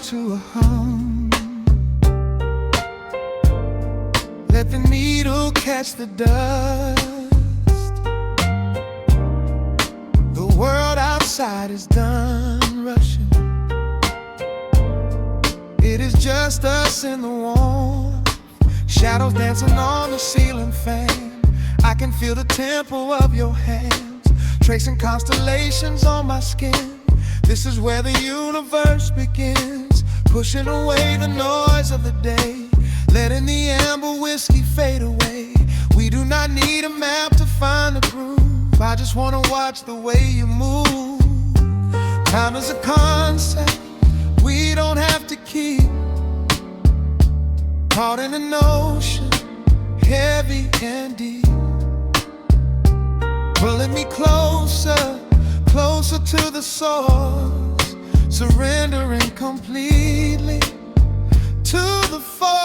to a hum. Let the needle catch the dust. The world outside is done rushing. It is just us in the warmth. Shadows dancing on the ceiling fan. I can feel the tempo of your hands, tracing constellations on my skin. This is where the universe begins, pushing away the noise of the day, letting the amber whiskey fade away. We do not need a map to find the groove. I just wanna watch the way you move. Time is a concept we don't have to keep. Caught in an ocean, heavy and deep, pulling me closer, closer to the source, surrendering completely to the force.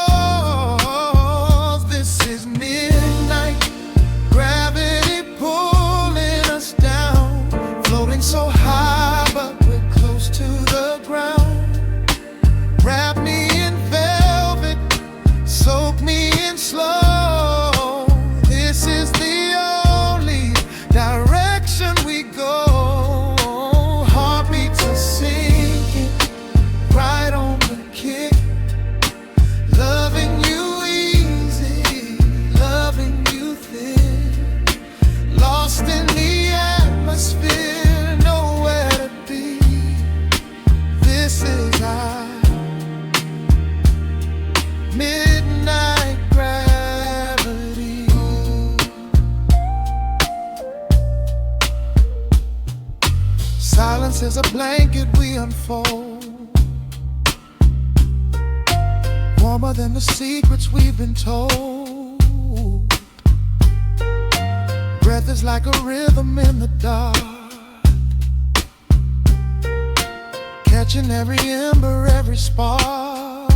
This is midnight, gravity pulling us down, floating so high but we're close to the ground. Wrap me in velvet, soak me in slow. This is the only direction we go. Heartbeats are sinking, right on the kick. Loving you easy, loving you thin. Lost in the atmosphere, nowhere to be. This is our midnight gravity. Silence is a blanket we unfold, warmer than the secrets we've been told. Breath is like a rhythm in the dark, catching every ember, every spark.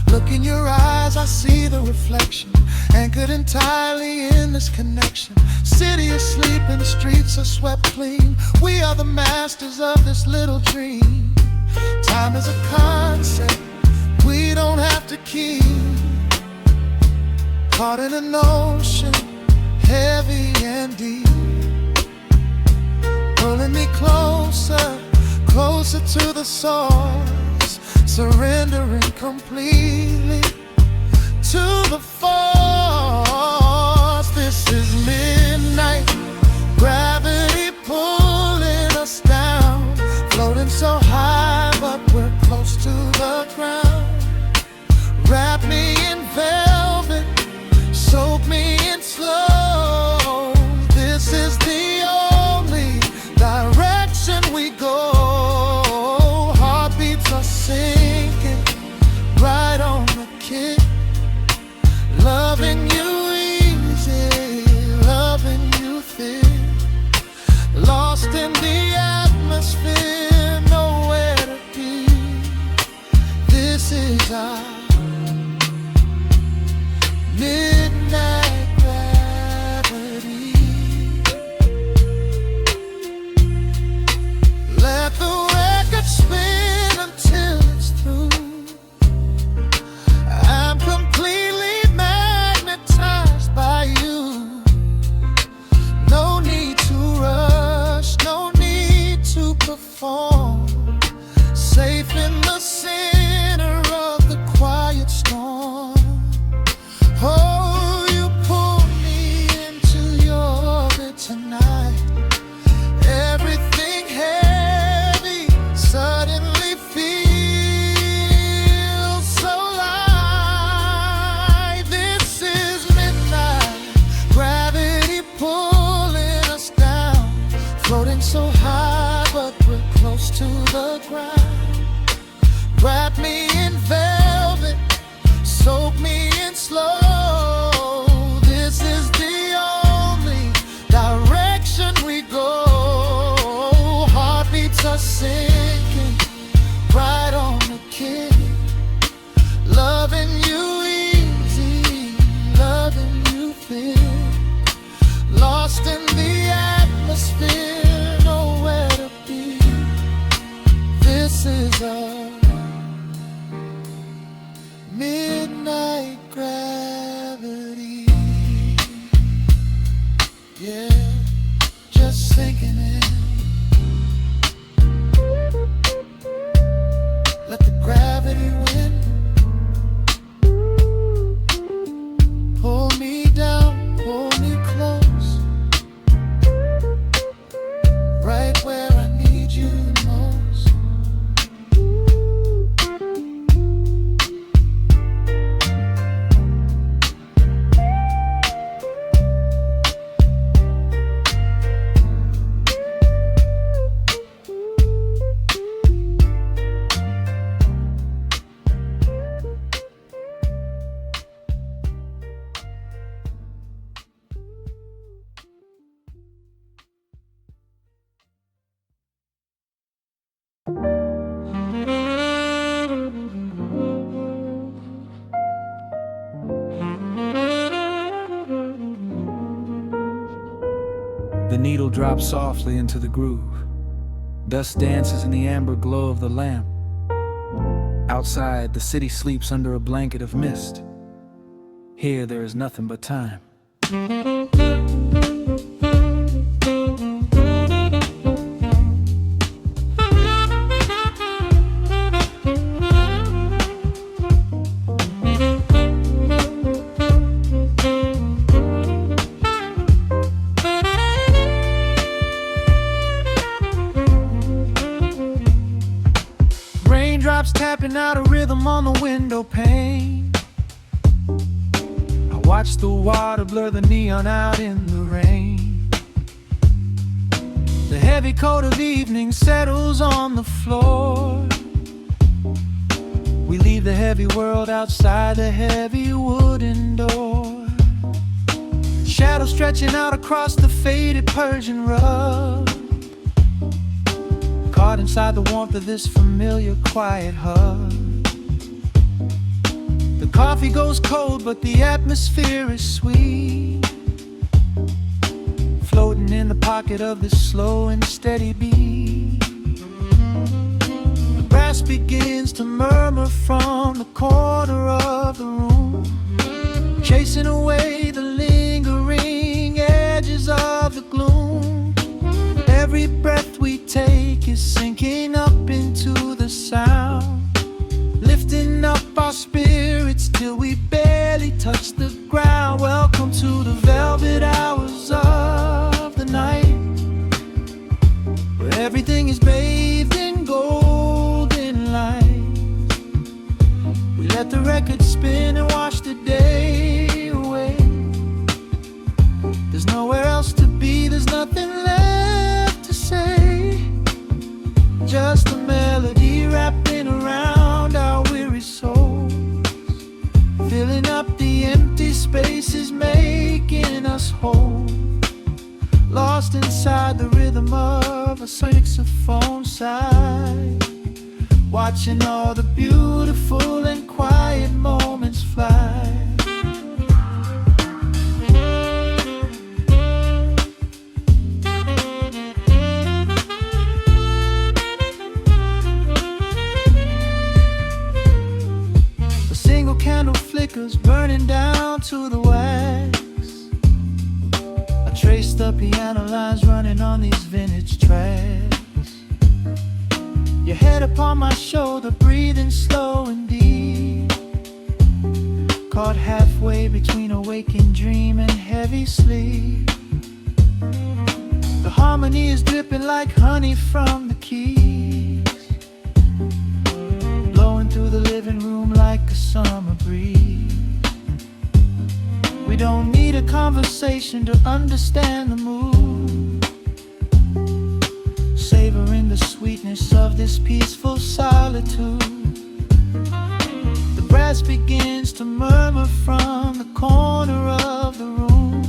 Look in your eyes, I see the reflection, anchored entirely in this connection. City is sleeping, streets are swept clean. We are the masters of this little dream. Time is a concept we don't have to keep. Caught in an ocean, heavy and deep, pulling me closer, closer to the source, surrendering completely to the force. This is midnight, gravity pulling us down, floating so high but we're close to the ground. Wrap me in velvet, soak me in slow. This is the only direction we go. Heartbeats are sinking, right on the kick. Loving you easy, loving you thin. Lost in the atmosphere, nowhere to be. This is our midnight gravity. Let the record spin until it's through. I'm completely magnetized by you. No need to rush, no need to perform. Safe in the center of the quiet storm. Oh, you pull me into your orbit tonight. Everything heavy suddenly feels so light. This is midnight, gravity pulling us down, floating so high but we're close to the ground. Wrap me in velvet, soak me in slow. This is the only direction we go. Heartbeats are sinking, right on the kick. Loving you easy, loving you thin. Lost in the atmosphere, nowhere to be. This is a The needle drops softly into the groove. Dust dances in the amber glow of the lamp. Outside, the city sleeps under a blanket of mist. Here there is nothing but time. Raindrops tapping out a rhythm on the window pane. I watch the water blur the neon out in the rain. The heavy coat of evening settles on the floor. We leave the heavy world outside the heavy wooden door. Shadows stretching out across the faded Persian rug. Caught inside the warmth of this familiar quiet hug. The coffee goes cold, but the atmosphere is sweet. Floating in the pocket of this slow and steady beat. The brass begins to murmur from the corner of the room, chasing away the lingering edges of the gloom. Every breath we take is sinking up into the sound, lifting up our spirits till we barely touch the ground. Welcome to the velvet hours of the night, where everything is bathed in golden light. We let the record spin and wash the day away. There's nowhere else to be, there's nothing left to say. Just a melody wrapping around our weary souls, filling up the empty spaces, making us whole. Lost inside the rhythm of a saxophone sigh, watching all the beautiful and quiet moments fly. Candle flickers burning down to the wax. I trace the piano lines running on these vintage tracks. Your head upon my shoulder, breathing slow and deep, caught halfway between a waking dream and heavy sleep. The harmony is dripping like honey from the keys, blowing through the living room like a summer breeze. We don't need a conversation to understand the mood, savoring the sweetness of this peaceful solitude. The brass begins to murmur from the corner of the room,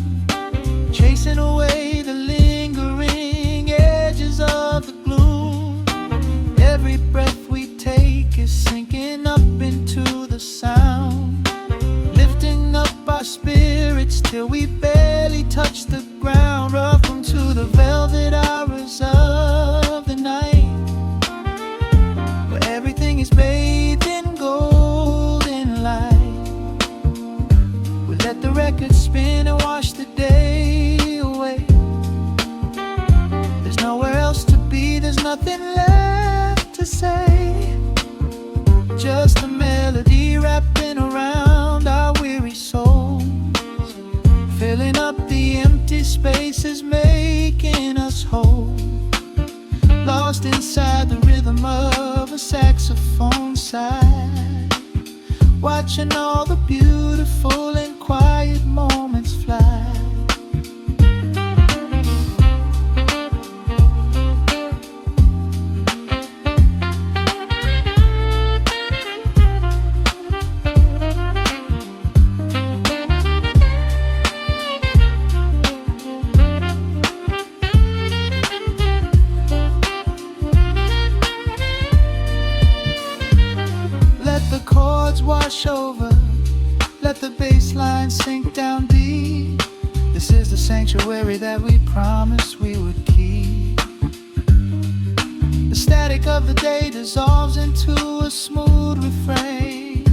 chasing away the lingering edges of the gloom. Every breath we take is sinking up into the sound, lifting up our spirits till we barely touch the ground. Welcome to the velvet hours of the night, where everything is bathed in golden light. We let the record spin and wash the day away. There's nowhere else to be, there's nothing left to say. Just a melody wrapping around our weary souls, filling up the empty spaces, making us whole. Lost inside the rhythm of a saxophone sigh, watching all the beautiful and quiet moments fly. Wash over, let the bass line sink down deep. The This is the sanctuary that we promised we would keep. The static of the day dissolves into a smooth refrain.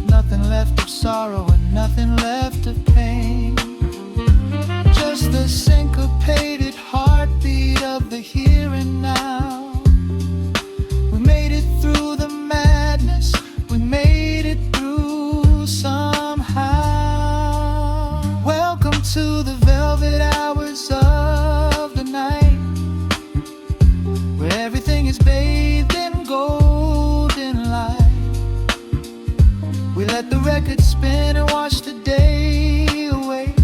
Nothing left of sorrow and nothing left of pain. Just the syncopated heartbeat of the here and now. We made it through the madness, we made it through somehow. Welcome to the velvet hours of the night, where everything is bathed in golden light. We let the record spin and watch the day away.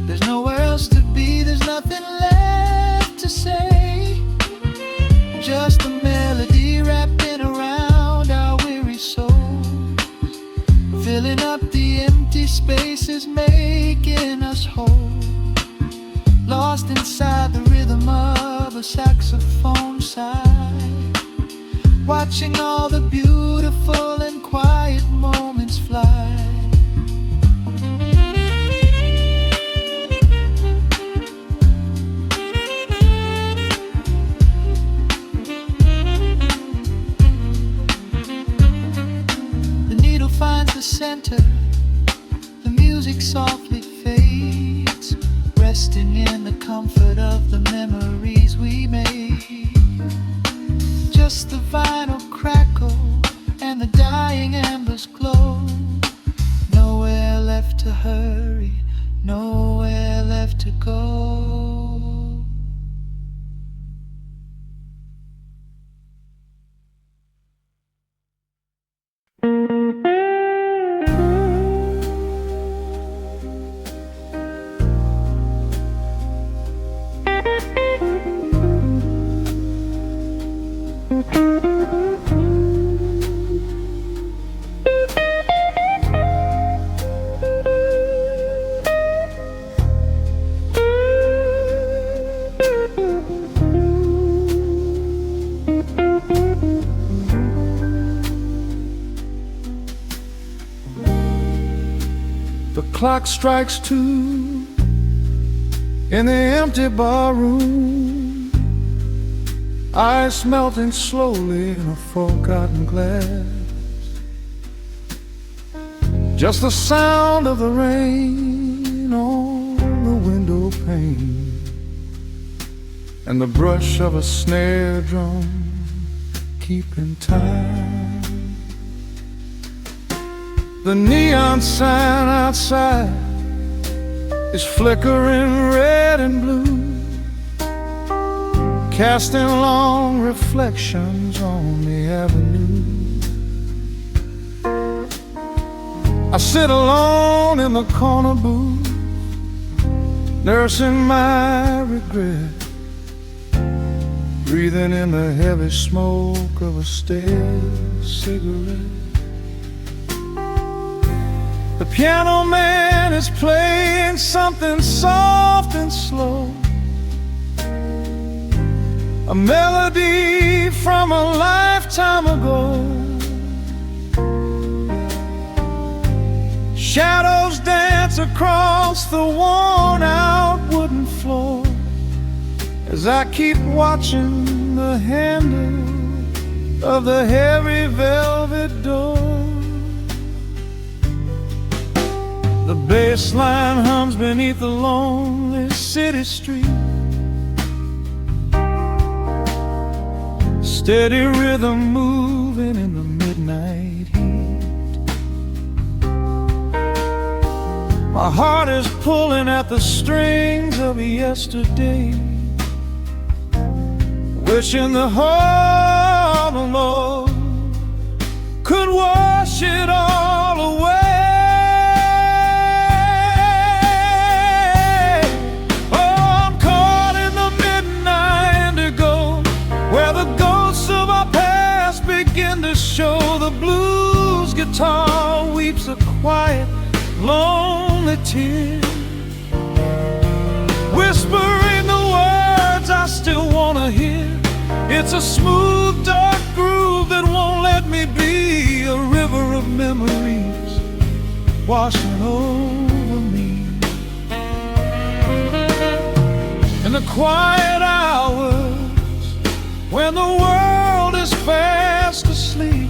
There's nowhere else to be, there's nothing left to say. Just a melody wrapping around our weary souls, filling up the empty spaces, making us whole. Lost inside the rhythm of a saxophone sigh, watching all the beautiful and quiet moments fly. Finds the center, the music softly fades, resting in the comfort of the memories we made. Just the vinyl crackle and the dying embers glow. Nowhere left to hurry, nowhere left to go. The clock strikes 2 in the empty bar room, ice melting slowly in a forgotten glass. Just the sound of the rain on the window pane, and the brush of a snare drum keeping time. The neon sign outside is flickering red and blue, casting long reflections on the avenue. I sit alone in the corner booth, nursing my regret, breathing in the heavy smoke of a stale cigarette. The piano man is playing something soft and slow, a melody from a lifetime ago. Shadows dance across the worn-out wooden floor as I keep watching the handle of the heavy velvet door. The bass line hums beneath the lonely city street, steady rhythm moving in the midnight heat. My heart is pulling at the strings of yesterday, wishing the heart alone could wash it all away. Show the blues guitar weeps a quiet, lonely tear, whispering the words I still wanna hear. It's a smooth, dark groove that won't let me be, a river of memories washing over me. quiet hours, when the world is fast asleep,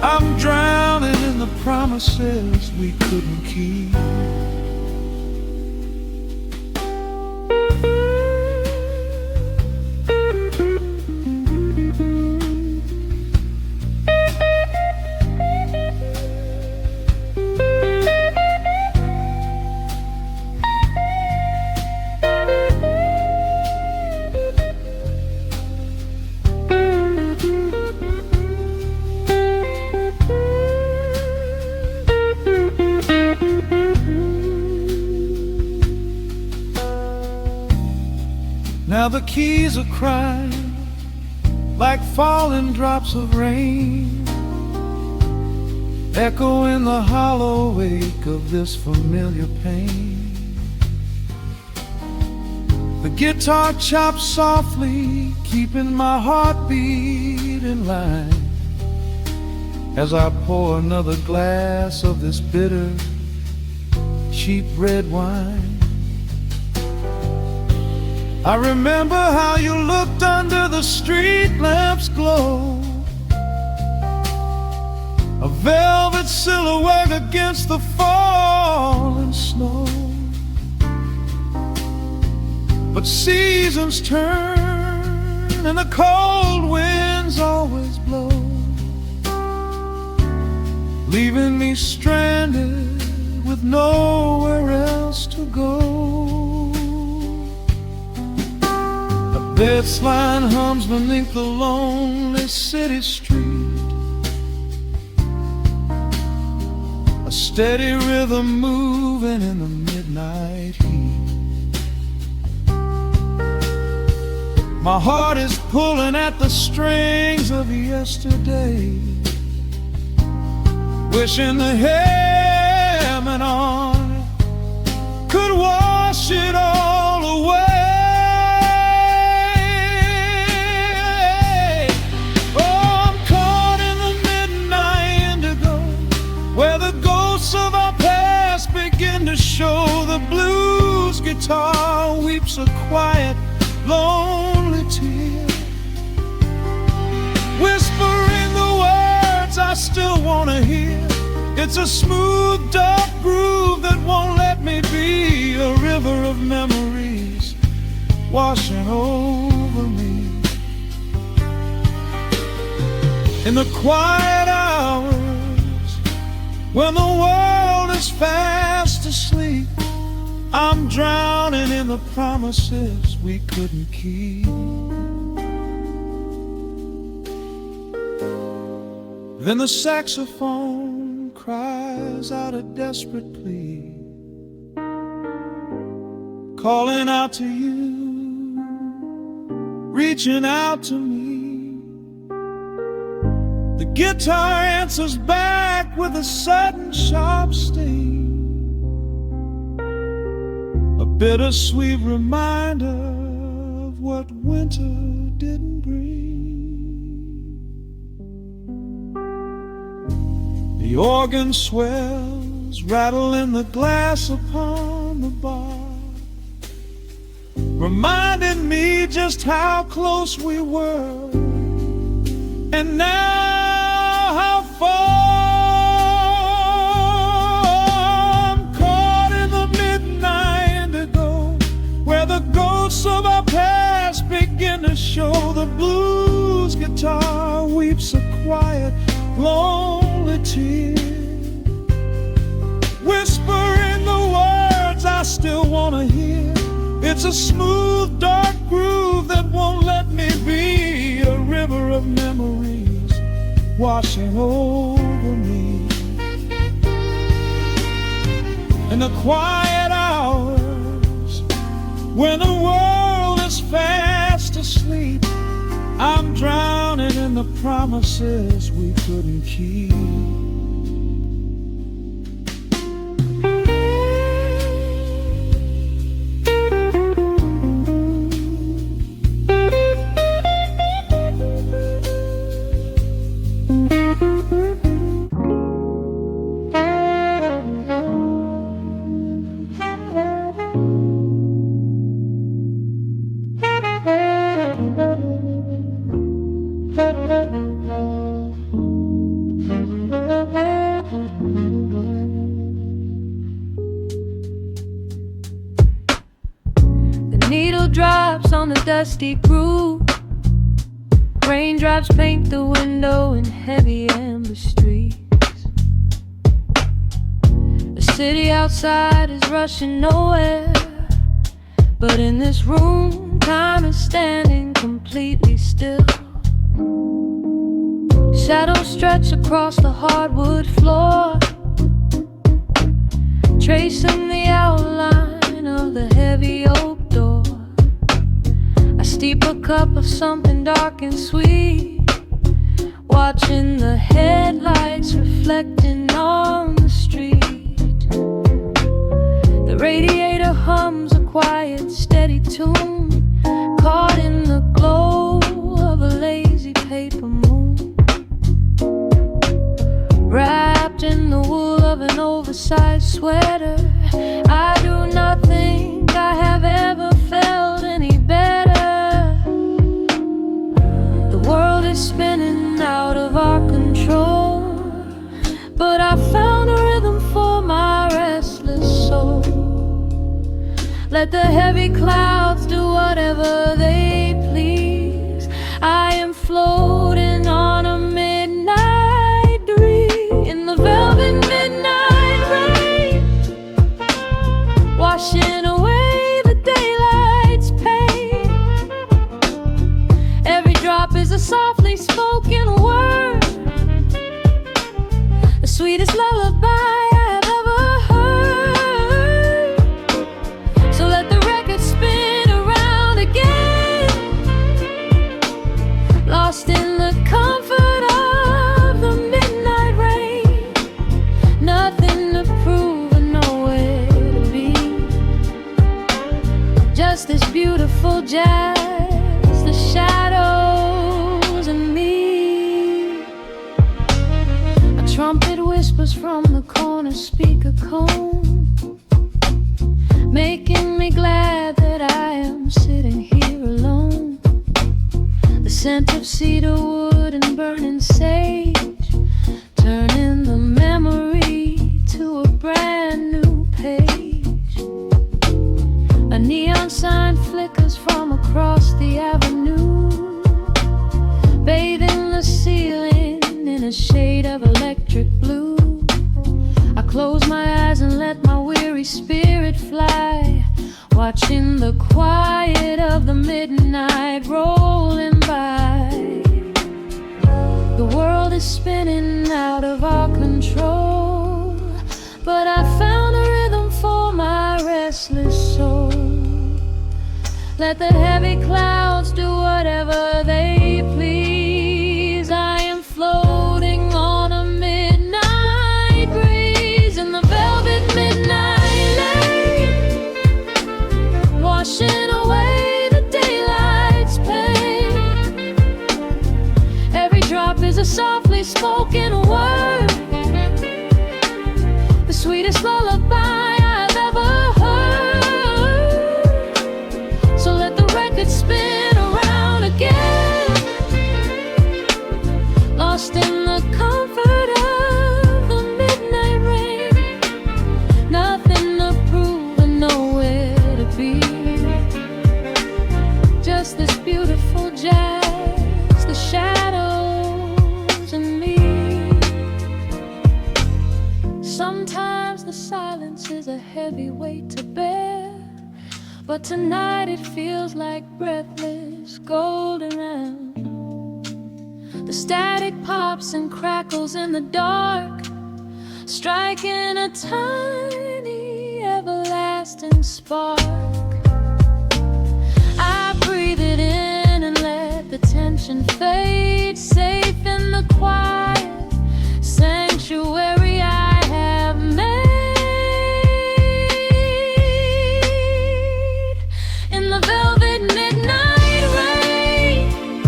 I'm drowning in the promises we couldn't keep. Now the keys are crying like falling drops of rain, echo in the hollow wake of this familiar pain. The guitar chops softly, keeping my heartbeat in line, as I pour another glass of this bitter, cheap red wine. I remember how you looked under the street lamp's glow, a velvet silhouette against the falling snow. But seasons turn and the cold winds always blow, leaving me stranded with nowhere else to go. This line hums beneath the lonely city street, a steady rhythm moving in the midnight heat. My heart is pulling at the strings of yesterday, wishing the hem and on could wash it all away. Of our past begin to show, the blues guitar weeps a quiet, lonely tear, whispering the words I still want to hear. It's a smooth, dark groove that won't let me be, a river of memories washing over me. In the quiet hours, when the world is fast asleep, I'm drowning in the promises we couldn't keep. Then the saxophone cries out a desperate plea, calling out to you, reaching out to me. The guitar answers back with a sudden sharp sting, a bittersweet reminder of what winter didn't bring. The organ swells, rattling the glass upon the bar, reminding me just how close we were, and now how far. I'm caught in the midnight indigo, where the ghosts of our past begin to show. The blues guitar weeps a quiet, lonely tear, whispering the words I still want to hear. It's a smooth, dark groove that won't let me be, a river of memories washing over me. In the quiet hours, when the world is fast asleep, I'm drowning in the promises we couldn't keep. dusty groove. Raindrops paint the window in heavy amber streets. The city outside is rushing nowhere, but in this room, time is standing completely still. Shadows stretch across the hardwood floor, tracing the outline of the heavy oak door. I steep a cup of something dark and sweet, watching the headlights reflecting on the street. The radiator hums a quiet, steady tune, caught in the glow of a lazy paper moon. Wrapped in the wool of an oversized sweater, I do not think I have ever felt any better. The world is spinning out of our control, but I found a rhythm for my restless soul. Let the heavy clouds do whatever they please. I am floating on a midnight breeze in the velvet midnight rain, washing away the daylight's pain. Every drop is a softly spoken word, the sweetest lullaby I have ever heard. So let the record spin around again, lost in the comfort of the midnight rain. Nothing to prove and nowhere to be, just this beautiful jazz, the shadows and me. A trumpet whispers from the corner speaker cone, making me glad that I am sitting here alone. The scent of cedar wood and burning sage, turning the memory to a brand new page. A neon sign flickers from across the avenue, bathing the ceiling in a shade of electric blue. I close my eyes and let my weary spirit fly, watching the quiet of the midnight rolling by. The world is spinning out of our control, but I found a rhythm for my restless soul. Let the heavy clouds do whatever they please. I am floating on a midnight breeze in the velvet midnight lane, washing away the daylight's pain. Every drop is a softly spoken word, the sweetest lullaby I've ever heard. So let the record spin around again, lost in the comfort of the midnight rain. Nothing to prove and nowhere to be, just this beautiful jazz, the shadows and me. Sometimes the silence is a heavy weight to bear, but tonight it feels like breathless golden round. The static pops and crackles in the dark, striking a tiny everlasting spark. I breathe it in and let the tension fade, safe in the quiet sanctuary I have made. In the velvet midnight rain,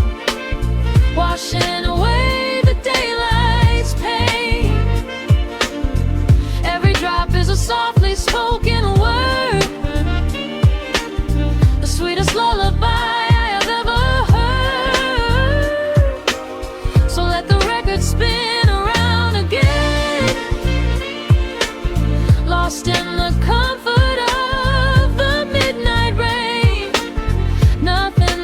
washing away the daylight's pain. Every drop is a softly spoken word, the sweetest lullaby I have ever heard. So let the record spin around again, lost in the comfort of the midnight rain. Nothing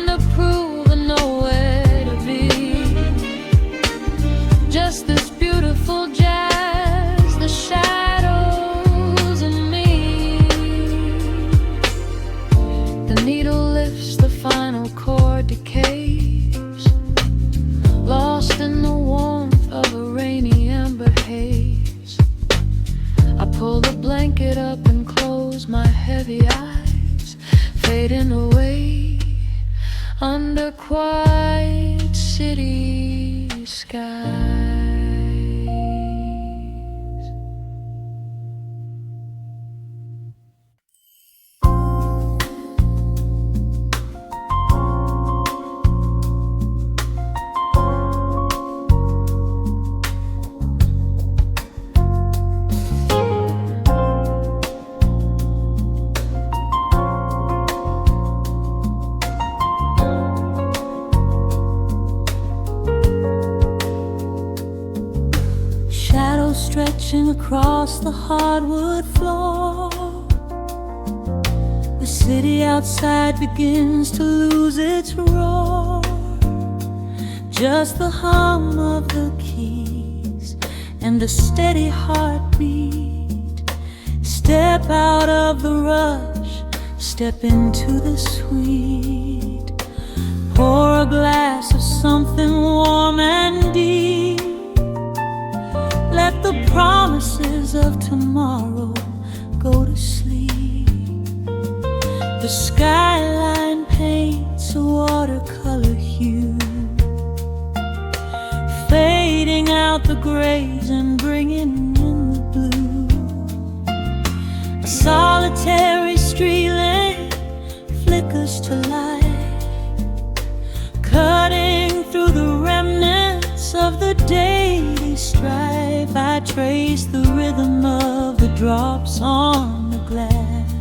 I pull the blanket up and close my heavy eyes, fading away under quiet city skies. Stretching across the hardwood floor, the city outside begins to lose its roar. Just the hum of the keys and a steady heartbeat. Step out of the rush, step into the sweet. Pour a glass of something warm and deep. Let the promises of tomorrow go to sleep. The skyline paints a watercolor hue, fading out the grays and bringing in the blue. A solitary street lamp flickers to life, cutting through the remnants of the daily strife. I trace the rhythm of the drops on the glass,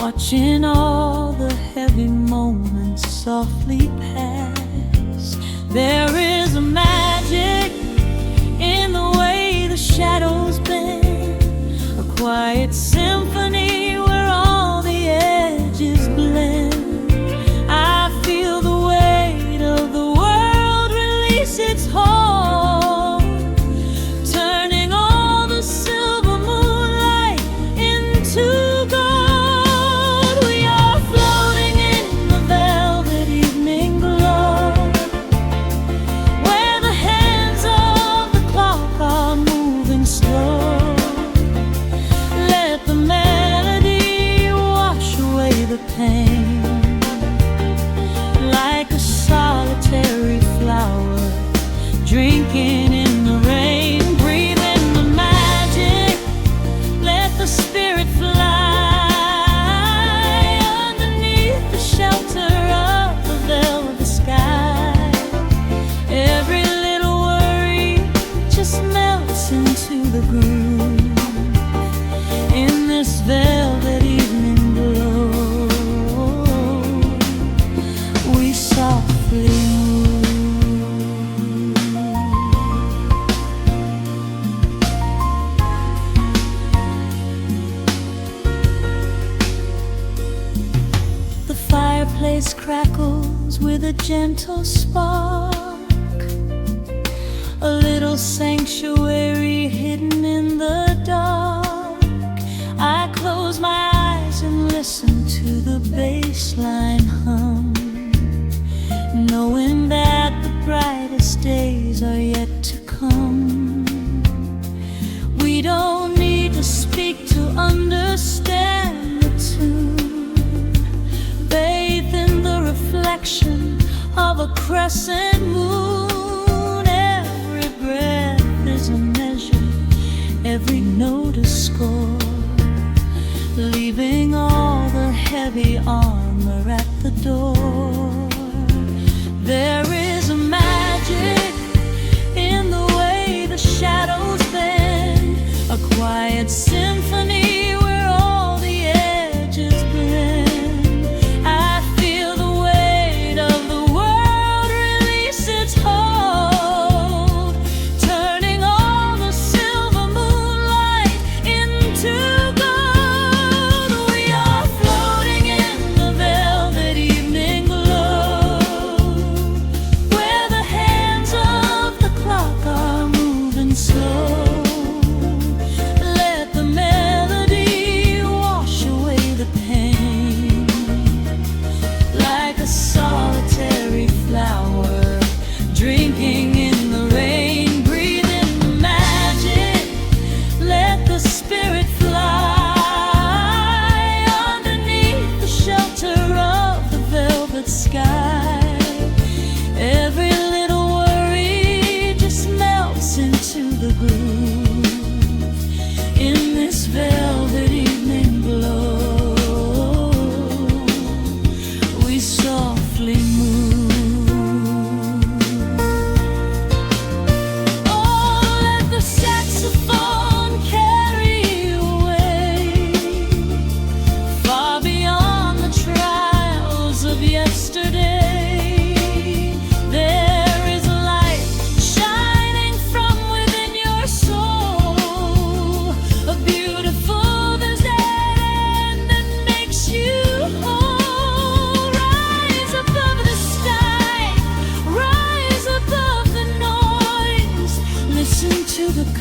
watching all the heavy moments softly pass. There is a magic in the way the shadows bend, a quiet symphony where all the edges blend. I feel the weight of the world release its hold, turning all the silver moonlight into gold. We are floating in the velvet evening glow, where the hands of the clock are moving slow. Let the melody wash away the pain, like a solitary flower drinking in the rain. Breathe in the magic, let the spirit fly underneath the shelter of the velvet sky. Every little worry just melts into the groove in this velvet evening glow. We softly move. The fireplace crackles with a gentle spark, a little sanctuary hidden in the dark. I close my eyes and listen to the bass line hum, knowing that the brightest days are yet to come. We don't need to speak to understand the tune, bathed in the reflection of a crescent moon. Every breath is a measure, every note a score, leaving all the heavy armor at the door. There is a magic in the way the shadows bend, a quiet symphony where all the edges blend. I feel the weight of the world release its hold, turning all the silver moonlight into gold. We are floating in the velvet evening glow,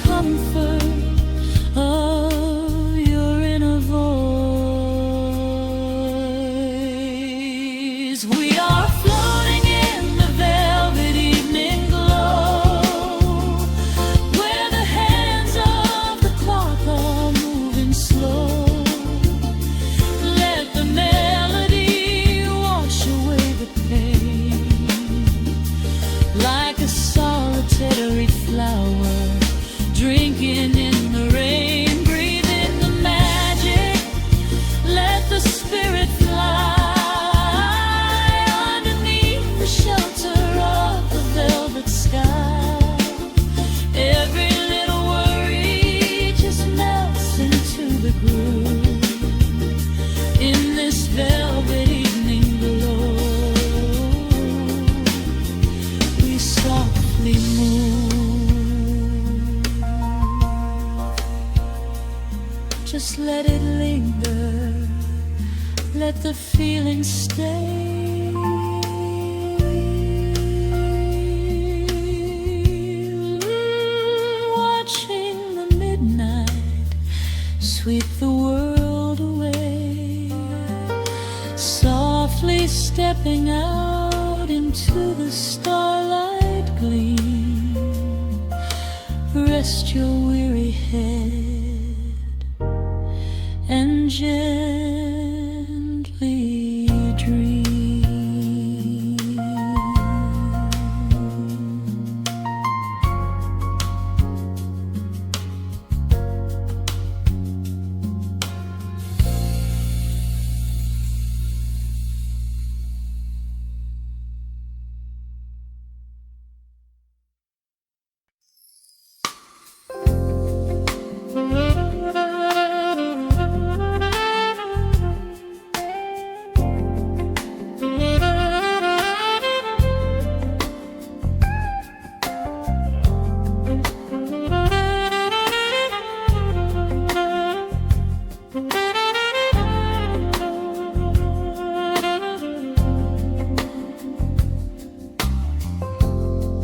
comfort of your inner voice. We are floating in the velvet evening glow, where the hands of the clock are moving slow. Let the melody wash away the pain, like a solitary flower drinking in the rain. Breathe in the magic, let the spirit fly underneath the shelter of the velvet sky. Every little worry just melts into the groove in this velvet evening glow. We softly move, just let it linger, let the feeling stay. Watching the midnight sweep the world away, softly stepping out into the starlight gleam. Rest your weary head and gently dream.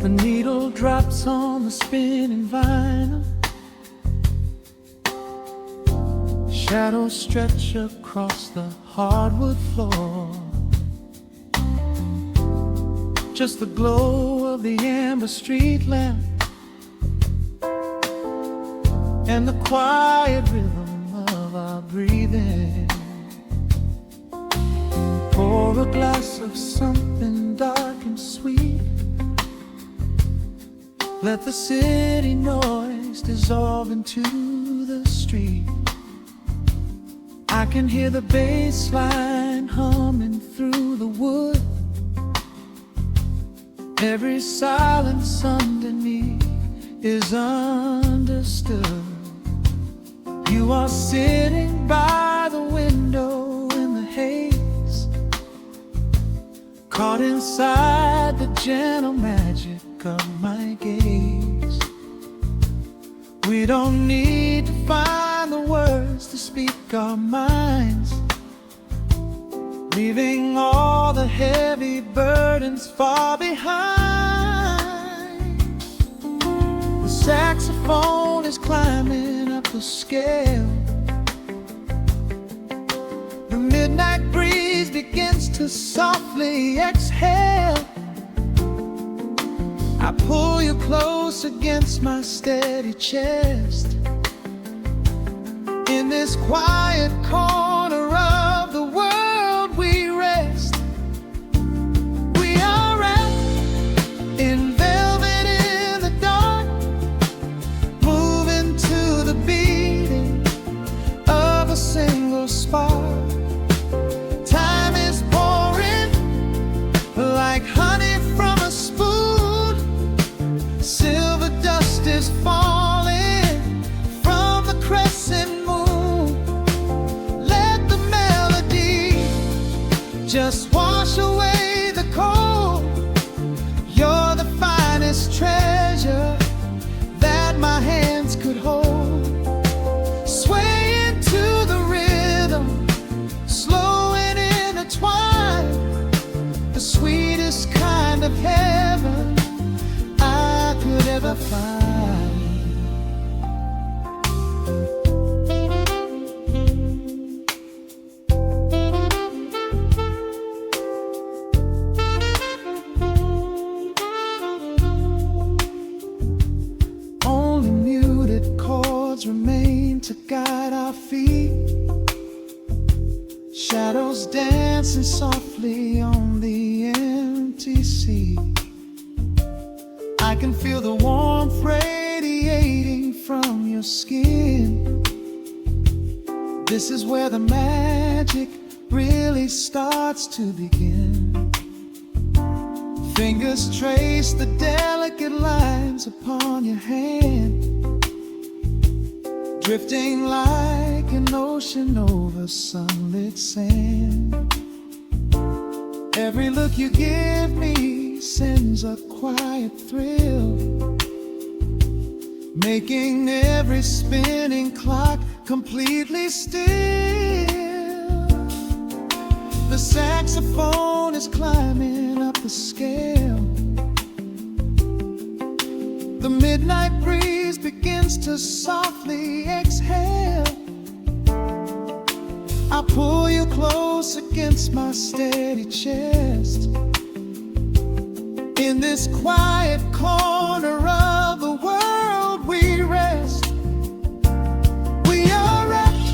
The needle drops on the spinning vinyl. Shadows stretch across the hardwood floor. Just the glow of the amber street lamp and the quiet rhythm of our breathing. Pour a glass of something dark and sweet. Let the city noise dissolve into the street. I can hear the bass line humming through the wood. Every silence underneath is understood. You are sitting by the window in the haze, caught inside the gentle magic of my gaze. We don't need to find the words to speak our minds, leaving all the heavy burdens far behind. The saxophone is climbing up the scale. The midnight breeze begins to softly exhale. I pull you close against my steady chest. In this quiet corner of the world we rest. We are wrapped in velvet in the dark, moving to the beating of a single spark. Time is pouring like honey from a spoon. Silver dust is falling from the crescent moon. Let the melody just wash away the cold. You're the finest treasure that my hands could hold. Sway into the rhythm, slow and intertwined. The sweetest kind of heaven I could ever find. chords remain to guide our feet. Shadows dancing softly on the empty sea. I can feel the warmth radiating from your skin. This is where the magic really starts to begin. Fingers trace the delicate lines upon your hand, drifting like an ocean over sunlit sand. Every look you give me sends a quiet thrill, making every spinning clock completely still. The saxophone is climbing up the scale. The midnight breeze begins to softly exhale. I pull you close against my steady chest. In this quiet corner of the world we rest. We are wrapped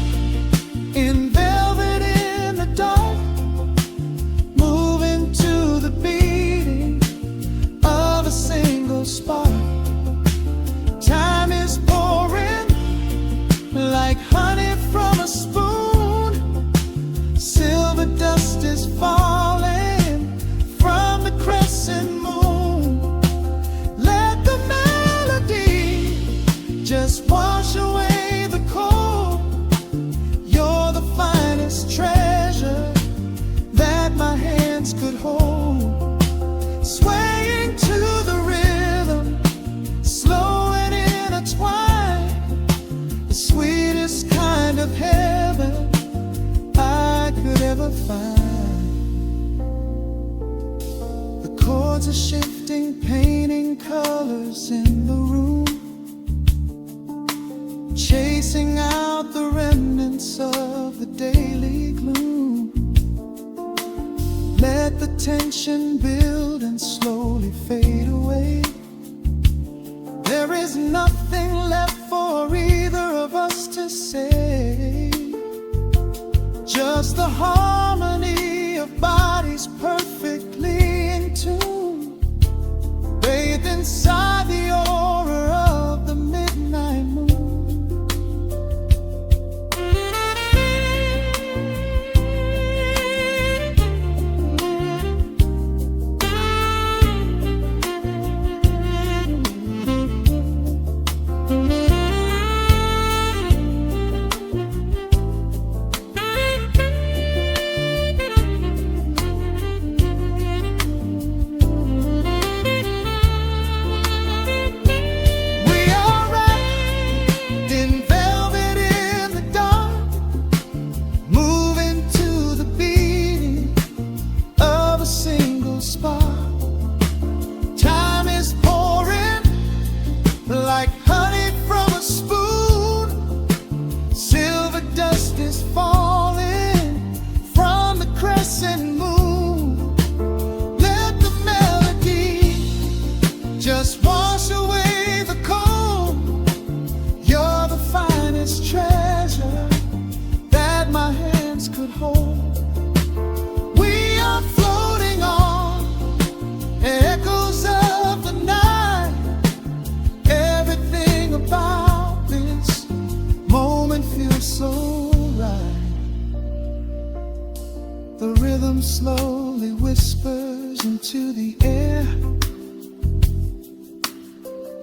in velvet in the dark, moving to the beating of a single spark. Time is pouring like honey from a spoon. Silver dust is falling from the crescent moon. Let the melody just wash away the cold. You're the finest treasure that my hands could hold. Swaying to the rhythm, slow and intertwined, the sweetest kind of heaven I could ever find. The chords are shifting, painting colors in the room, chasing out the remnants of the daily gloom. Let the tension build and slowly fade away. There is nothing left for either of us to say. Just the harmony of bodies perfectly in tune, bathed inside the aura of the midnight moon. Like honey from a spoon, silver dust is falling from the crescent moon. Let the melody just wash away the cold. You're the finest treasure that my hands could hold. We are floating on echoes of the night. Everything about this moment feels so right. The rhythm slowly whispers into the air,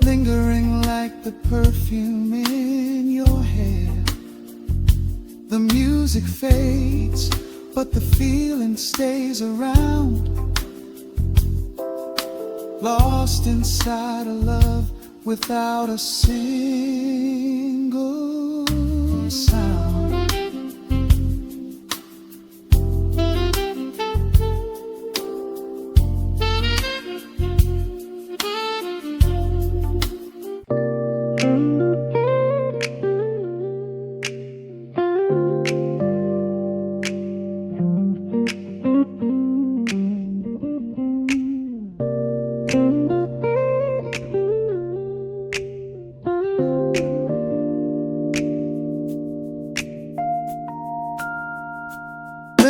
lingering like the perfume in your hair. The music fades, but the feeling stays around, lost inside a love without a single sound.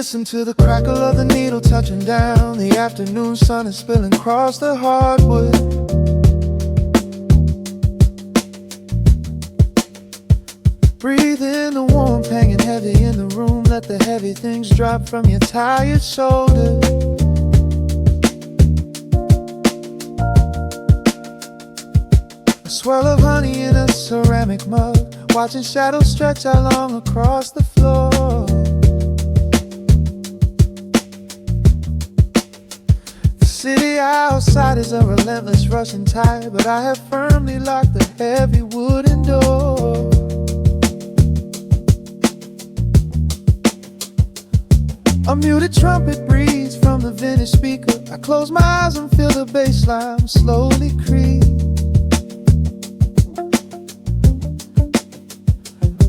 Listen to the crackle of the needle touching down. The afternoon sun is spilling across the hardwood. Breathe in the warmth hanging heavy in the room. Let the heavy things drop from your tired shoulders. A swirl of honey in a ceramic mug, watching shadows stretch out long across the floor. The city outside is a relentless rushing tide, but I have firmly locked the heavy wooden door. A muted trumpet breathes from the vintage speaker. I close my eyes and feel the bass line slowly creep.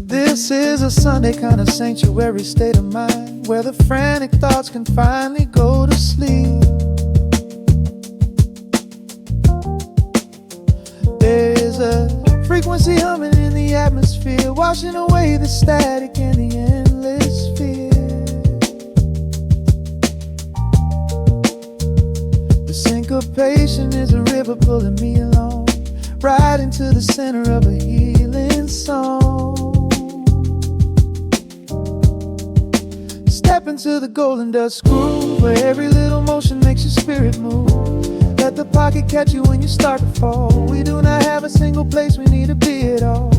This is a Sunday kind of sanctuary state of mind, where the frantic thoughts can finally go to sleep. There's a frequency humming in the atmosphere, washing away the static and the endless fear. The syncopation is a river pulling me along, right into the center of a healing song. Step into the golden dust groove, where every little motion makes your spirit move. Let the pocket catch you when you start to fall. We do not have a single place we need to be at all.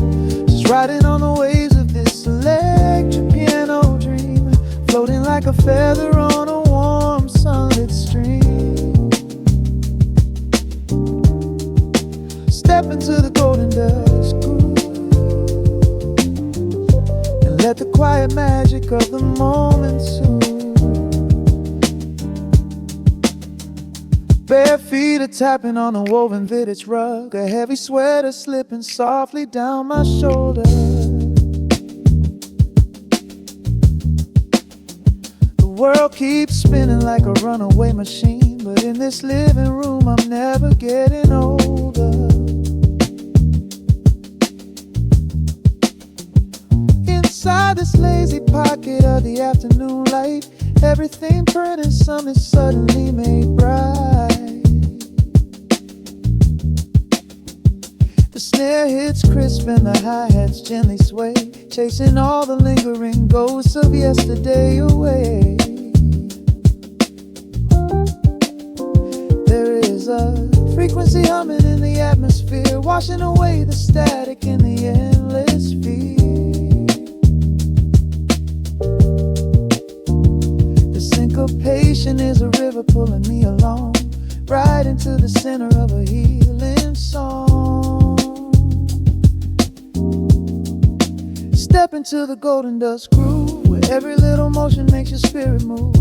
Just riding on the waves of this electric piano dream, floating like a feather on a warm sunlit stream. Step into the golden dust groove, and let the quiet magic of the moment soothe. Bare feet are tapping on a woven vintage rug, a heavy sweater slipping softly down my shoulder. The world keeps spinning like a runaway machine, but in this living room I'm never getting older. Inside this lazy pocket of the afternoon light, everything burning, something suddenly made bright. The snare hits crisp and the hi-hats gently sway, chasing all the lingering ghosts of yesterday away. There is a frequency humming in the atmosphere, washing away the static in the endless fear. Syncopation is a river pulling me along, right into the center of a healing song. Step into the golden dust groove, where every little motion makes your spirit move.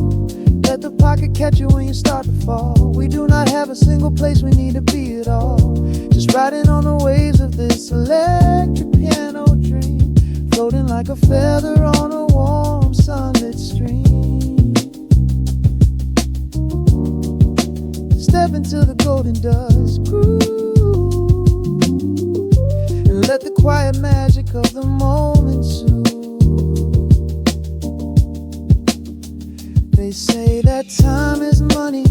Let the pocket catch you when you start to fall. We do not have a single place we need to be at all. Just riding on the waves of this electric piano dream, floating like a feather on a warm sunlit stream. Step into the golden dust groove, and let the quiet magic of the moment soothe. They say that time is money,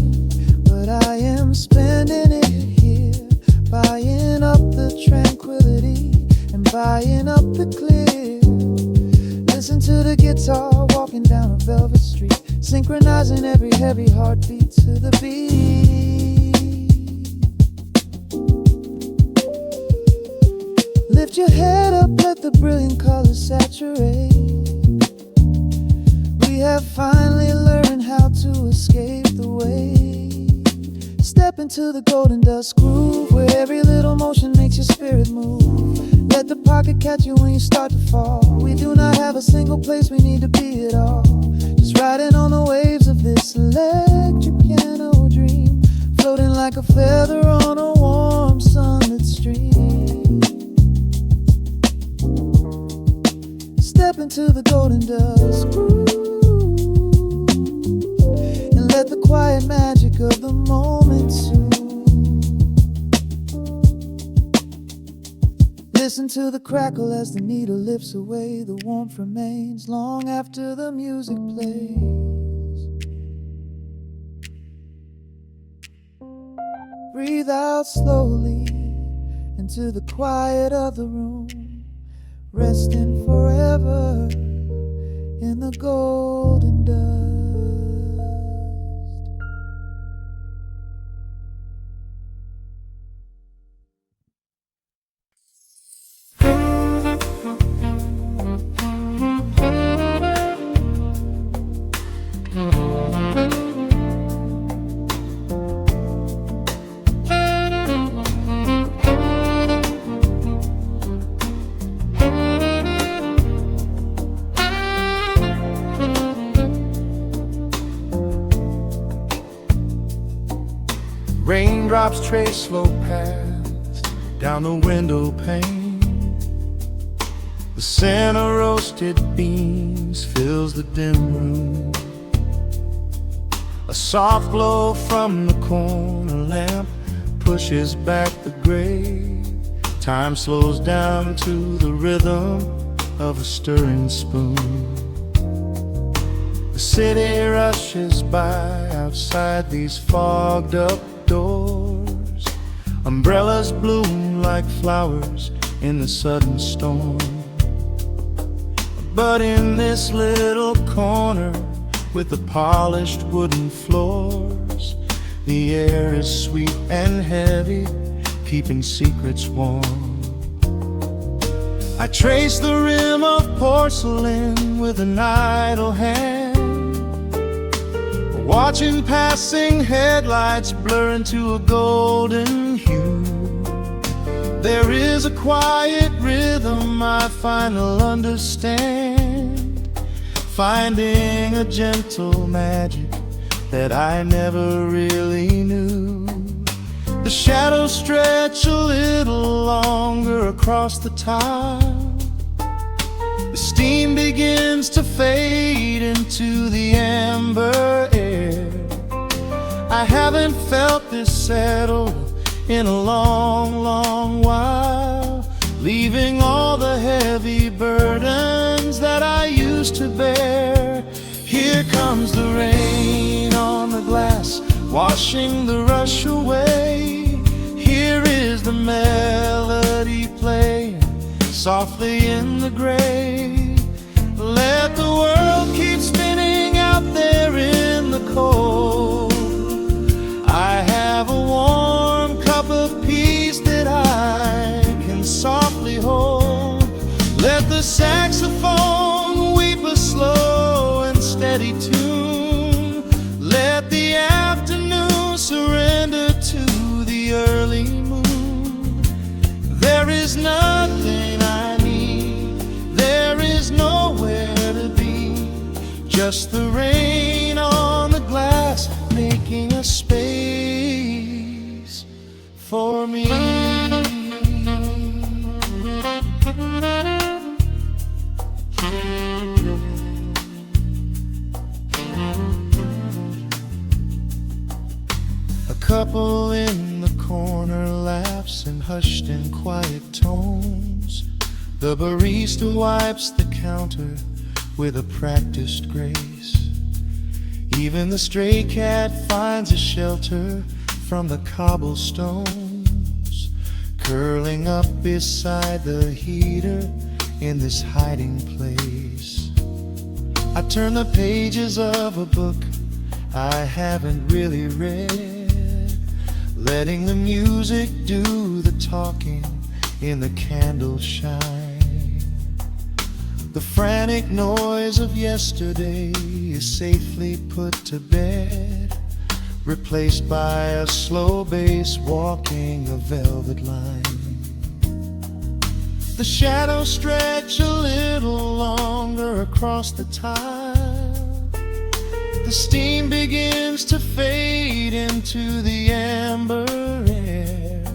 but I am spending it here, buying up the tranquility and buying up the clear. Listen to the guitar walking down a velvet street, synchronizing every heavy heartbeat to the beat. Lift your head up, let the brilliant colors saturate. We have finally learned how to escape the wave. Step into the golden dust groove, where every little motion makes your spirit move. Let the pocket catch you when you start to fall. We do not have a single place we need to be at all. Just riding on the waves of this electric piano dream, floating like a feather on a warm sunlit stream. Step into the golden dust groove, and let the quiet magic of the moment soothe. Listen to the crackle as the needle lifts away. The warmth remains long after the music plays. Breathe out slowly into the quiet of the room, resting forever in the golden dust. Raindrops trace slow paths down the window pane. The scent of roasted beans fills the dim room. A soft glow from the corner lamp pushes back the gray. Time slows down to the rhythm of a stirring spoon. The city rushes by outside these fogged up doors. Umbrellas bloom like flowers in the sudden storm. But in this little corner with the polished wooden floors, the air is sweet and heavy, keeping secrets warm. I trace the rim of porcelain with an idle hand, watching passing headlights blur into a golden hue. There is a quiet rhythm I finally understand, finding a gentle magic that I never really knew. The shadows stretch a little longer across the tile. The steam begins to fade into the amber air. I haven't felt this settled in a long, long while, leaving all the heavy burdens that I used to bear. Here comes the rain on the glass, washing the rush away. Here is the melody playing softly in the gray. Let the world keep spinning out there in the cold. I have a warm cup of peace that I can softly hold. Let the saxophone weep a slow and steady tune. Let the afternoon surrender to the early moon. There is nothing I need, there is nowhere to be, just the rain on the glass making a space for me. A couple in the corner laughs in hushed and quiet tones. The barista wipes the counter with a practiced grace. Even the stray cat finds a shelter from the cobblestones, curling up beside the heater in this hiding place. I turn the pages of a book I haven't really read, letting the music do the talking in the candle shine. The frantic noise of yesterday is safely put to bed, replaced by a slow bass walking a velvet line. The shadows stretch a little longer across the tile. The steam begins to fade into the amber air.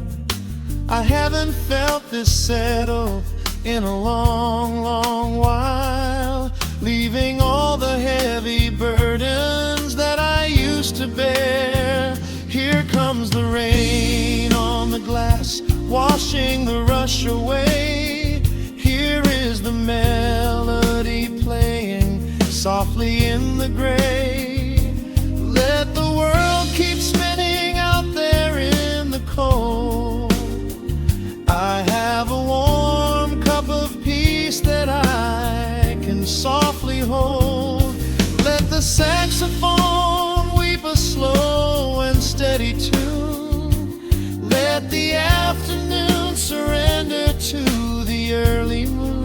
I haven't felt this settle in a long, long while, leaving all the heavy burdens that I used to bear. Here comes the rain on the glass, washing the rush away. Here is the melody playing softly in the gray. Let the world keep spinning out there in the the saxophone weep a slow and steady tune. Let the afternoon surrender to the early moon.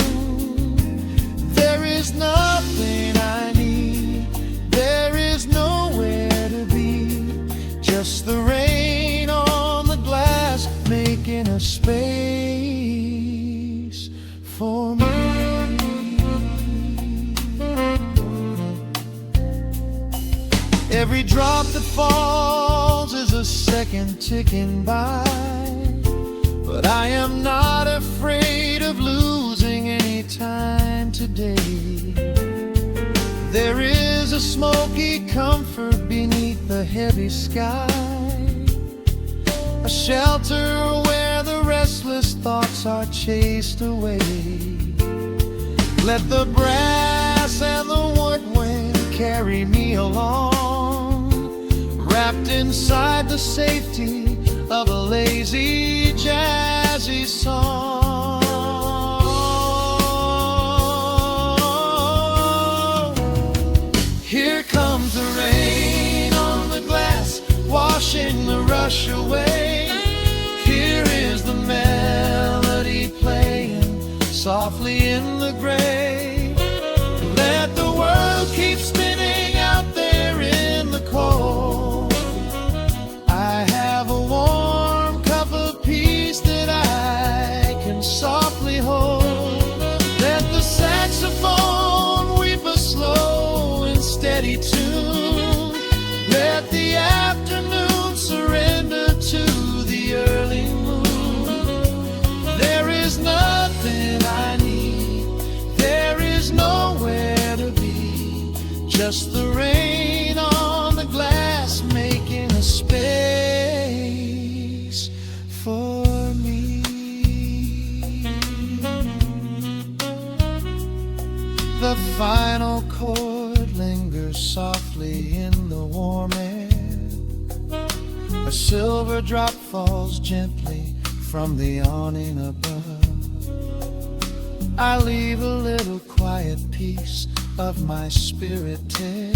There is nothing I need, there is nowhere to be, just the rain on the glass making a space for me. Every drop that falls is a second ticking by, but I am not afraid of losing any time today. There is a smoky comfort beneath the heavy sky, a shelter where the restless thoughts are chased away. Let the brass and the woodwind carry me along, wrapped inside the safety of a lazy, jazzy song. Here comes the rain on the glass, washing the rush away. Here is the melody playing softly in the gray. Let the world keep spinning out there in the cold. I have a warm cup of peace that I can softly hold. Let the saxophone weep a slow and steady tune. Let the afternoon surrender to the early moon. There is nothing I need, there is nowhere to be, just the rain on the glass making a space for me. The final chord lingers softly in the warm air. A silver drop falls gently from the awning above. I leave a little quiet piece of my spirit tear,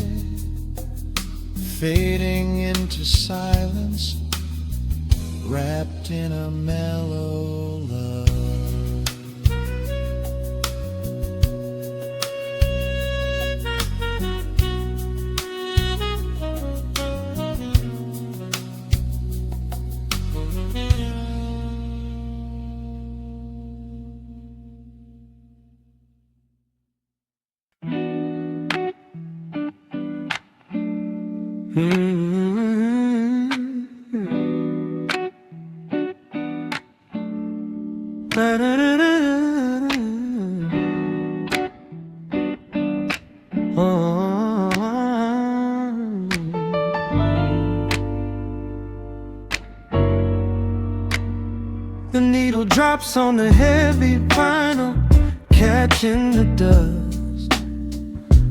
fading into silence, wrapped in a mellow love. The needle drops on the heavy vinyl, catching the dust.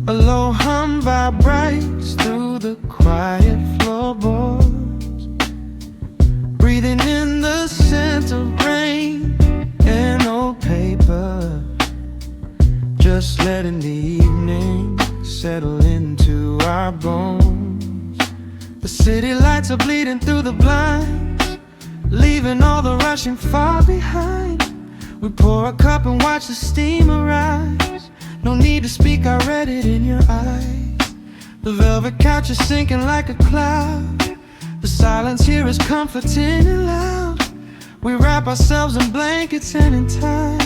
A low hum vibrates through the quiet floorboards, breathing in the scent of rain and old paper, just letting the evening settle into our bones. The city lights are bleeding through the blinds, leaving all the rushing far behind. We pour a cup and watch the steam arise. No need to speak, I read it in your eyes. The velvet couch is sinking like a cloud. The silence here is comforting and loud. We wrap ourselves in blankets and in time,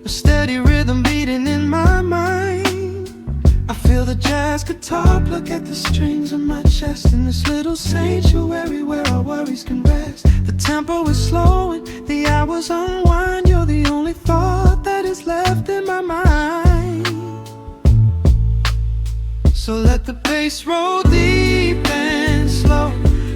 a steady rhythm beating in my mind. I feel the jazz guitar pluck at the strings of my chest, in this little sanctuary where our worries can rest. The tempo is slowing, the hours unwind. You're the only thought that is left in my mind. So let the bass roll deep and slow,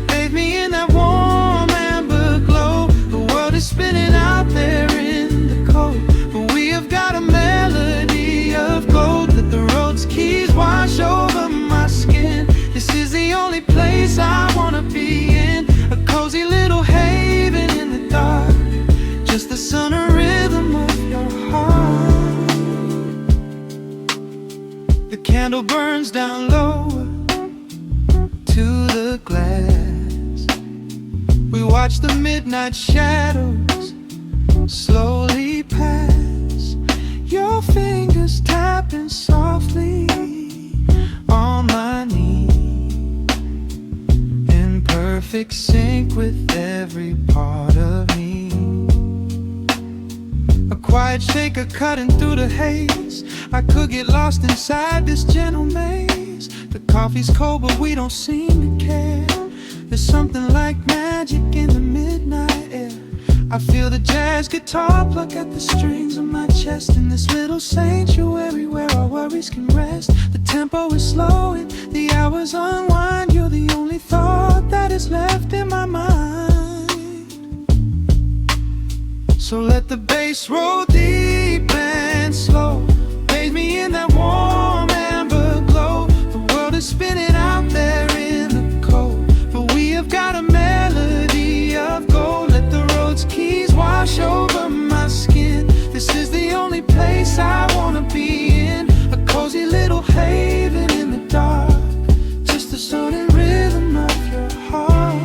bathe me in that warm amber glow. The world is spinning out there in the cold, but we have got a melody of gold. Let the road's keys wash over my skin. This is the only place I wanna be in, a cozy little haven in the dark, just the sun and rhythm of your heart. The candle burns down low, the glass. We watch the midnight shadows slowly pass, your fingers tapping softly on my knee, in perfect sync with every part of me. A quiet shaker cutting through the haze. I could get lost inside this gentle maze. The coffee's cold but we don't seem to care. There's something like magic in the midnight air. I feel the jazz guitar pluck at the strings of my chest. In this little sanctuary where our worries can rest. The tempo is slow and the hours unwind. You're the only thought that is left in my mind. So let the bass roll deep and slow, bathe me in that warm amber glow. The world is spinning out there in the cold, but we have got a melody of gold. Let the road's keys wash over my skin. This is the only place I wanna be in, a cozy little haven in the dark, just the sound and rhythm of your heart.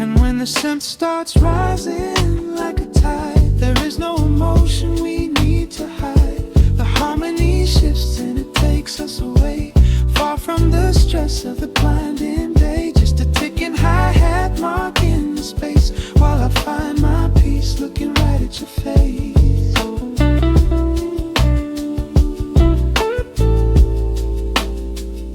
And when the scent starts rising like a tide, there is no emotion we need to hide. The harmony shifts and it takes us away, far from the stress of the blinding day. Just a ticking hi-hat marking the space, while I find my peace looking right at your face.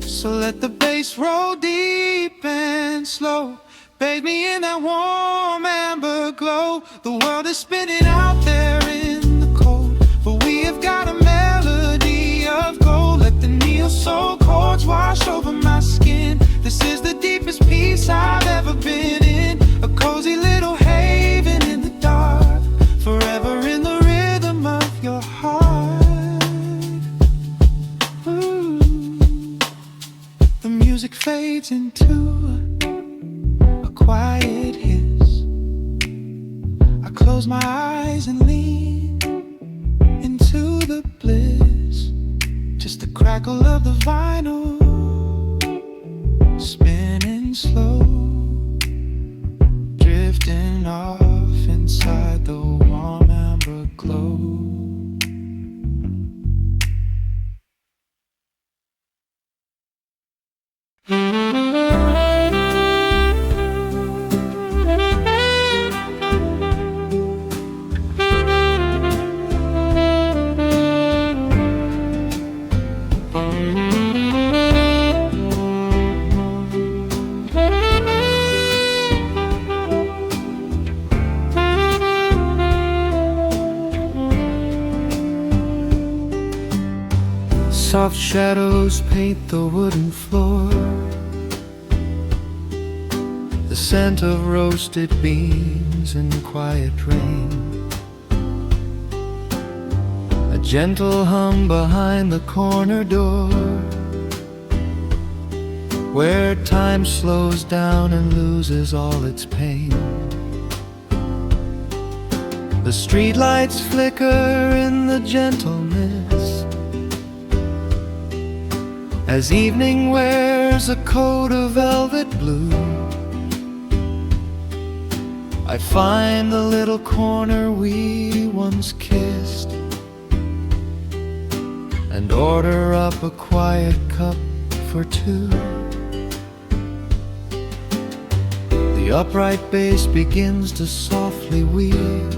So let the bass roll deep and slow, bathe me in that warm amber glow. The world is spinning out there in the cold, but we have got a melody of gold. Let the neon soul chords wash over my skin. This is the deepest peace I've ever been in, a cozy little haven in the dark, forever in the rhythm of your heart. Ooh. The music fades into a quiet hiss. I close my eyes and lean into the bliss. Just the crackle of the vinyl spinning slow, drifting off inside the warm amber glow. Soft shadows paint the wooden floor, the scent of roasted beans in quiet rain, a gentle hum behind the corner door, where time slows down and loses all its pain. The streetlights flicker in the gentle mist, as evening wears a coat of velvet blue. I find the little corner we once kissed, and order up a quiet cup for two. The upright bass begins to softly weave,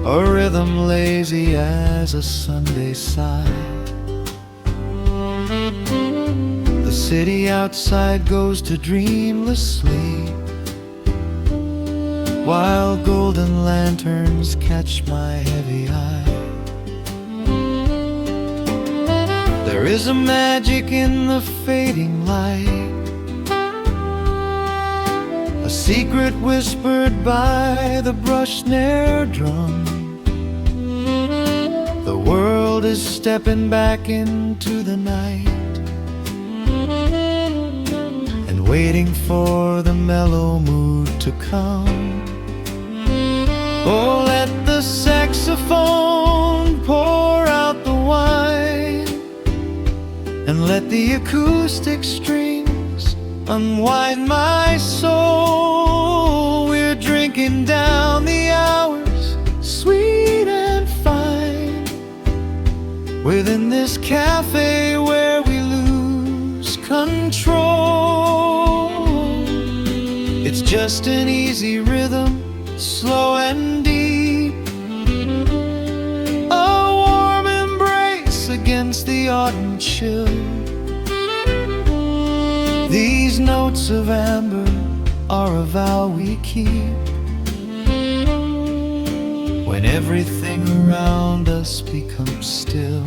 a rhythm lazy as a Sunday sigh. The city outside goes to dreamless sleep, while golden lanterns catch my heavy eye. There is a magic in the fading light, a secret whispered by the brush snare drum. The world is stepping back into the night, and waiting for the mellow mood to come. Oh, let the saxophone pour out the wine, and let the acoustic strings unwind my soul. We're drinking down the hours, sweet and fine, within this cafe where we lose control. It's just an easy rhythm, slow and deep, a warm embrace against the autumn chill. These notes of amber are a vow we keep when everything around us becomes still.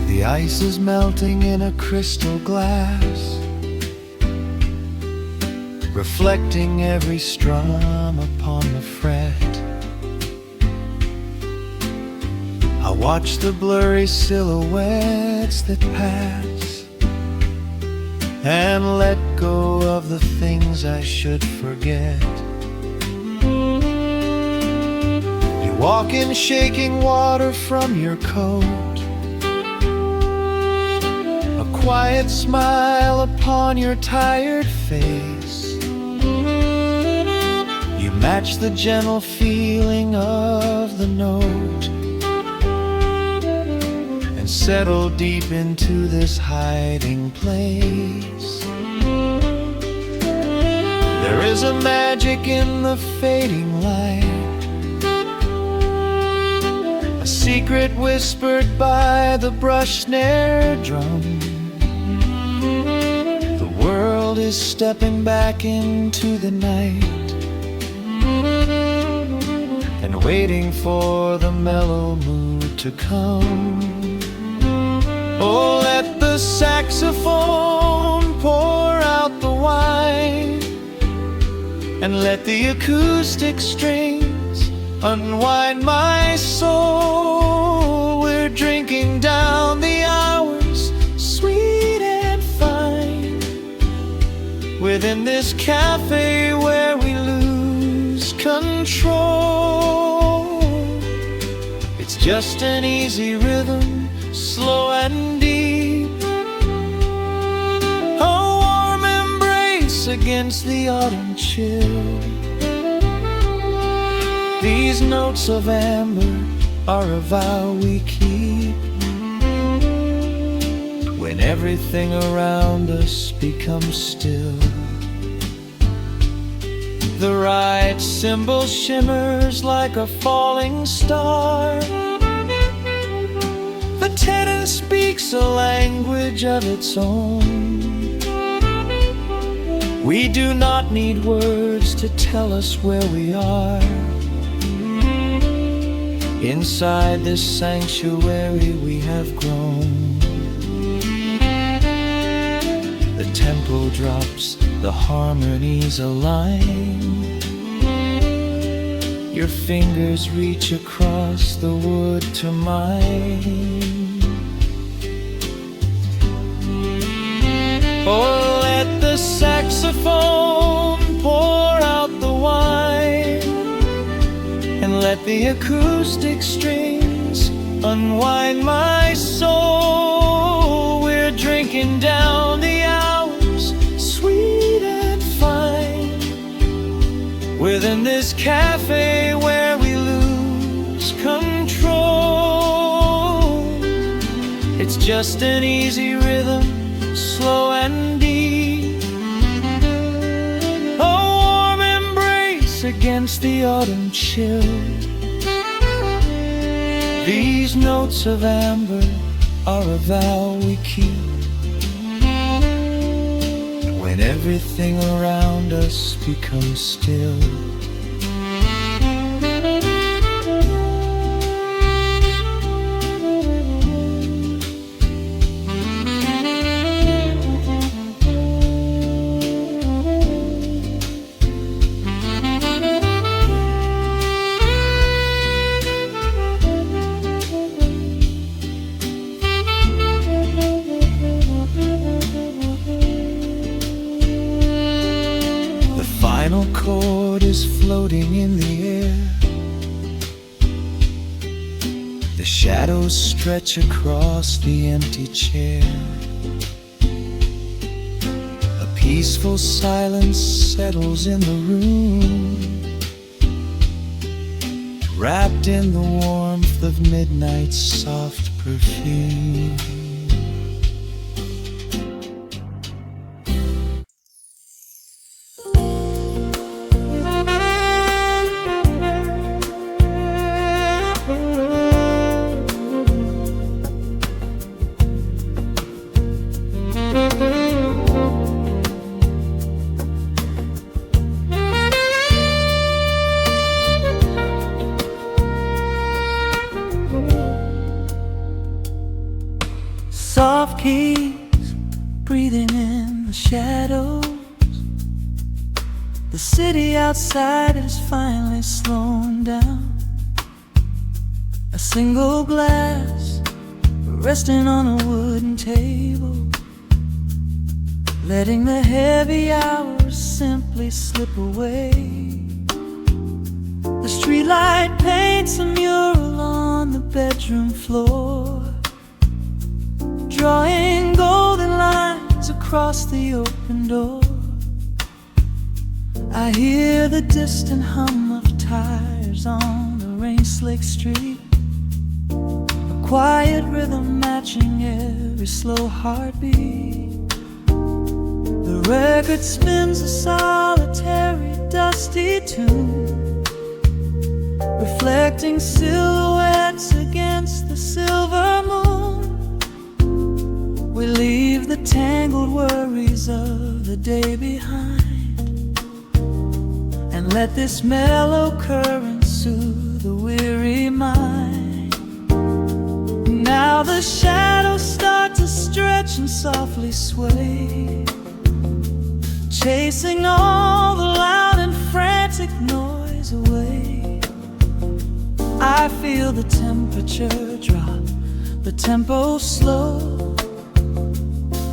The ice is melting in a crystal glass, reflecting every strum upon the fret. I watch the blurry silhouettes that pass and let go of the things I should forget. You walk in shaking water from your coat, quiet smile upon your tired face. You match the gentle feeling of the note and settle deep into this hiding place. There is a magic in the fading light, a secret whispered by the brush snare drum. The world is stepping back into the night and waiting for the mellow mood to come. Oh, let the saxophone pour out the wine and let the acoustic strings unwind my soul. We're drinking down the hours, sweet and fine, within this cafe where we lose control. It's just an easy rhythm, slow and deep, a warm embrace against the autumn chill. These notes of amber are a vow we keep when everything around us becomes still. The right cymbal shimmers like a falling star. The tenor speaks a language of its own. We do not need words to tell us where we are. Inside this sanctuary we have grown. The tempo drops, the harmonies align. Your fingers reach across the wood to mine. Oh, let the saxophone pour out the wine and let the acoustic strings unwind my soul. We're drinking down the hours, sweet and fine, within this cafe where we lose control. It's just an easy rhythm, slow and deep, a warm embrace against the autumn chill. These notes of amber are a vow we keep when everything around us becomes still. floating in the air. The shadows stretch across the empty chair. A peaceful silence settles in the room, wrapped in the warmth of midnight's soft perfume. Soft keys breathing in the shadows. The city outside is finally slowing down. A single glass resting on a wooden table, letting the heavy hours simply slip away. The streetlight paints a mural on the bedroom floor, drawing golden lines across the open door. I hear the distant hum of tires on the rain-slicked street, a quiet rhythm matching every slow heartbeat. The record spins a solitary, dusty tune, reflecting silhouettes against the silver moon. We leave the tangled worries of the day behind, and let this mellow current soothe the weary mind. Now the shadows start to stretch and softly sway, chasing all the loud and frantic noise away. I feel the temperature drop, the tempo slow,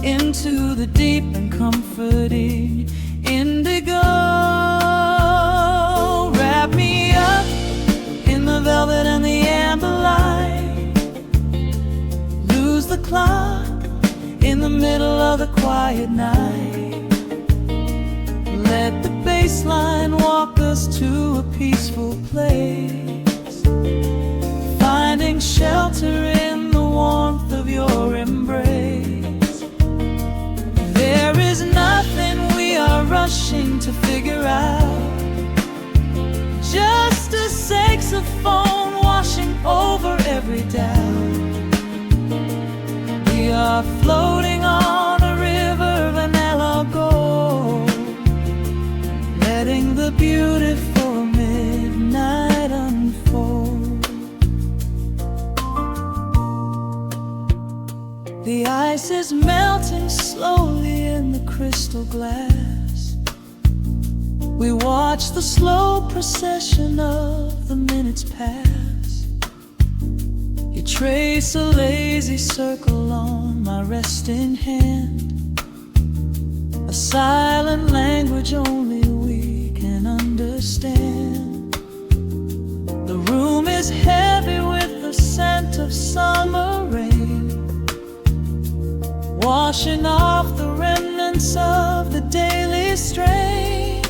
into the deep and comforting indigo. Wrap me up in the velvet and the amber light, lose the clock in the middle of the quiet night. Let the bass line walk us to a peaceful place, finding shelter in the warmth of your embrace. There is nothing we are rushing to figure out, just a saxophone washing over every doubt. We are floating on a river vanilla gold, letting the beautiful midnight unfold. The ice is melting slowly in the crystal glass. We watch the slow procession of the minutes pass. You trace a lazy circle on my resting hand, a silent language only we can understand. The room is heavy with the scent of summer rain, washing off the remnants of the daily strain.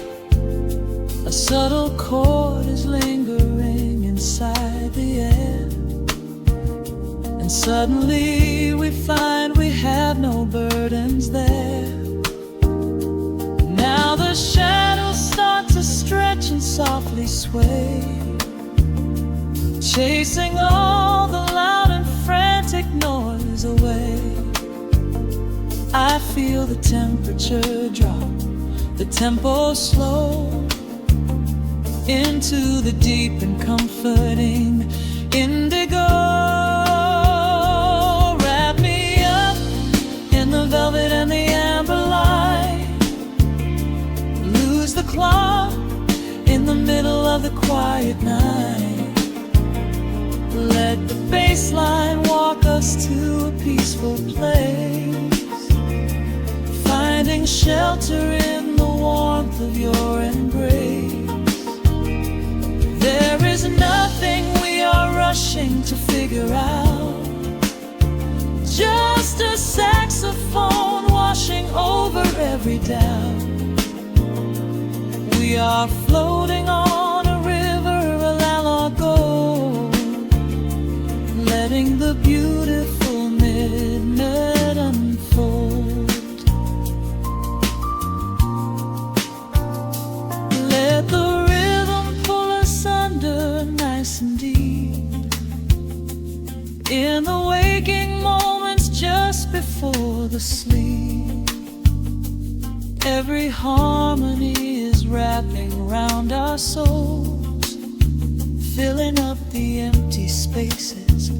A subtle chord is lingering inside the air, and suddenly we find we have no burdens there. Now the shadows start to stretch and softly sway, chasing all the loud and frantic noise away. I feel the temperature drop, the tempo slow, into the deep and comforting indigo. Wrap me up in the velvet and the amber light, lose the clock in the middle of the quiet night. Let the bass line walk us to a peaceful place, finding shelter in the warmth of your embrace. rushing to figure out. Just a saxophone washing over every doubt. We are floating on a river, a largo, letting the beautiful midnight unfold. Let the rhythm pull us under nice and deep, in the waking moments just before the sleep. Every harmony is wrapping round our souls, filling up the empty spaces,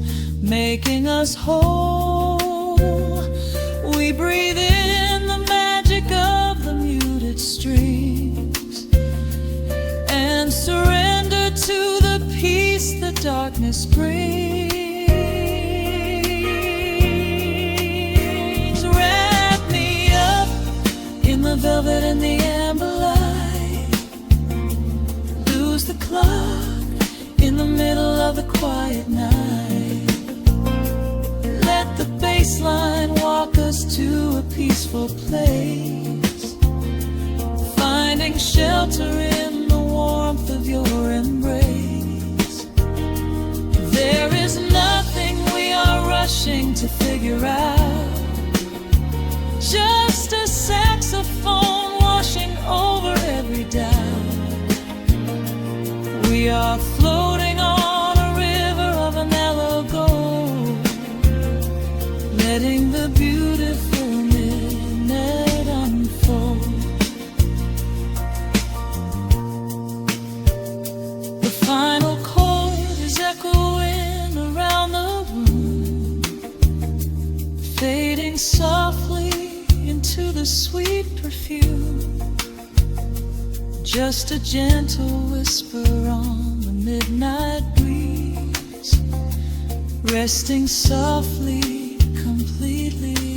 making us whole. We breathe in the magic of the muted strings and surrender to the peace the darkness brings. Wrap me up in the velvet and the amber light. Lose the clock in the middle of the quiet night. Let the bass line walk us to a peaceful place, finding shelter in the warmth of your embrace. There is nothing we are rushing to figure out. Just a saxophone washing over every doubt. We are floating on a river of a mellow gold, letting the beautiful midnight unfold. The final chord is echoing around the room, fading softly into the sweet perfume. Just a gentle whisper on the midnight breeze, resting softly, completely